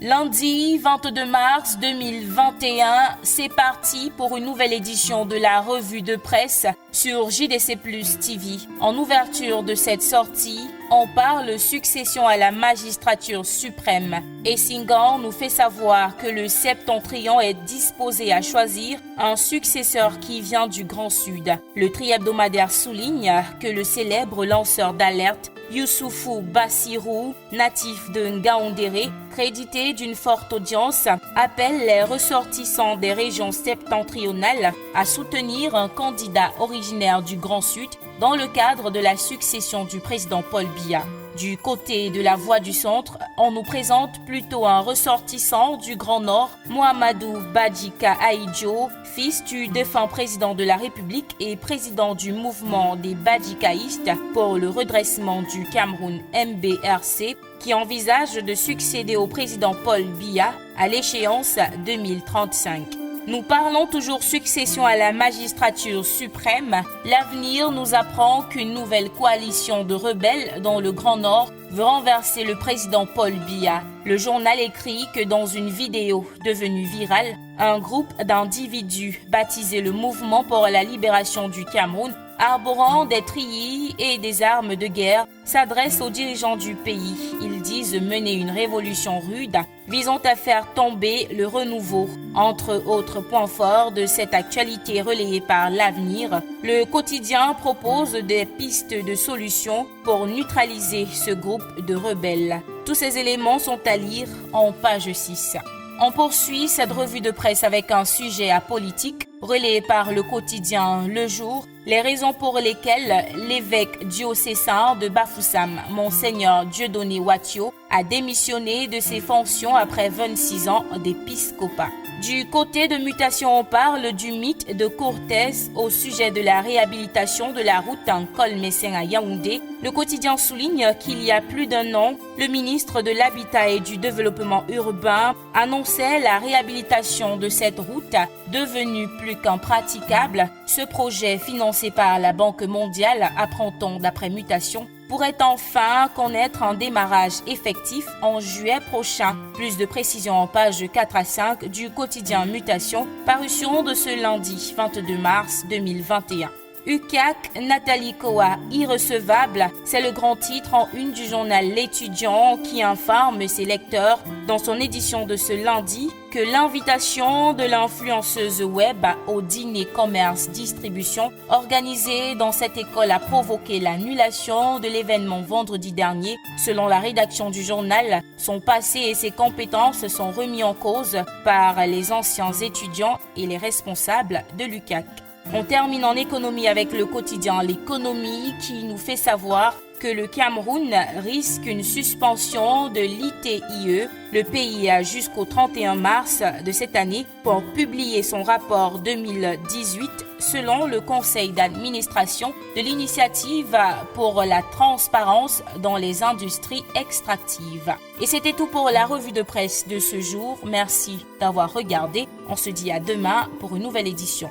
Lundi 22 mars 2021, c'est parti pour une nouvelle édition de la revue de presse sur JDC Plus TV. En ouverture de cette sortie, on parle succession à la magistrature suprême. Essingan nous fait savoir que le Septentrion est disposé à choisir un successeur qui vient du Grand Sud. Le tri-hebdomadaire souligne que le célèbre lanceur d'alerte Youssoufou Bassirou, natif de Ngaoundéré, crédité d'une forte audience, appelle les ressortissants des régions septentrionales à soutenir un candidat originaire du Grand Sud dans le cadre de la succession du président Paul Biya. Du côté de la Voix du Centre, on nous présente plutôt un ressortissant du Grand Nord, Mohamedou Badjika Aïdjo, fils du défunt président de la République et président du mouvement des Badjikaïstes pour le redressement du Cameroun MBRC, qui envisage de succéder au président Paul Biya à l'échéance 2035. Nous parlons toujours succession à la magistrature suprême. L'avenir nous apprend qu'une nouvelle coalition de rebelles dans le Grand Nord veut renverser le président Paul Biya. Le journal écrit que dans une vidéo devenue virale, un groupe d'individus baptisé le Mouvement pour la libération du Cameroun, arborant des treillis et des armes de guerre, s'adresse aux dirigeants du pays. Ils disent mener une révolution rude visant à faire tomber le renouveau. Entre autres points forts de cette actualité relayée par l'Avenir, le quotidien propose des pistes de solutions pour neutraliser ce groupe de rebelles. Tous ces éléments sont à lire en page 6. On poursuit cette revue de presse avec un sujet apolitique relayé par le quotidien Le Jour, les raisons pour lesquelles l'évêque diocésain de Bafoussam, Monseigneur Dieudonné Watio, a démissionné de ses fonctions après 26 ans d'épiscopat. Du côté de Mutation, on parle du mythe de Cortés au sujet de la réhabilitation de la route en Col-Messing à Yaoundé. Le quotidien souligne qu'il y a plus d'un an, le ministre de l'Habitat et du Développement urbain annonçait la réhabilitation de cette route devenue plus qu'impraticable. Ce projet financé par la Banque mondiale, apprend-on d'après Mutation, pourrait enfin connaître un démarrage effectif en juillet prochain. Plus de précisions en pages 4 à 5 du quotidien Mutation, parution de ce lundi 22 mars 2021. UCAC, Nathalie Koa, irrecevable, c'est le grand titre en une du journal L'Étudiant qui informe ses lecteurs dans son édition de ce lundi que l'invitation de l'influenceuse web au dîner commerce distribution organisé dans cette école a provoqué l'annulation de l'événement vendredi dernier. Selon la rédaction du journal, son passé et ses compétences sont remis en cause par les anciens étudiants et les responsables de l'UCAC. On termine en économie avec le quotidien L'Économie qui nous fait savoir que le Cameroun risque une suspension de l'ITIE. Le pays a jusqu'au 31 mars de cette année pour publier son rapport 2018 selon le conseil d'administration de l'initiative pour la transparence dans les industries extractives. Et c'était tout pour la revue de presse de ce jour. Merci d'avoir regardé. On se dit à demain pour une nouvelle édition.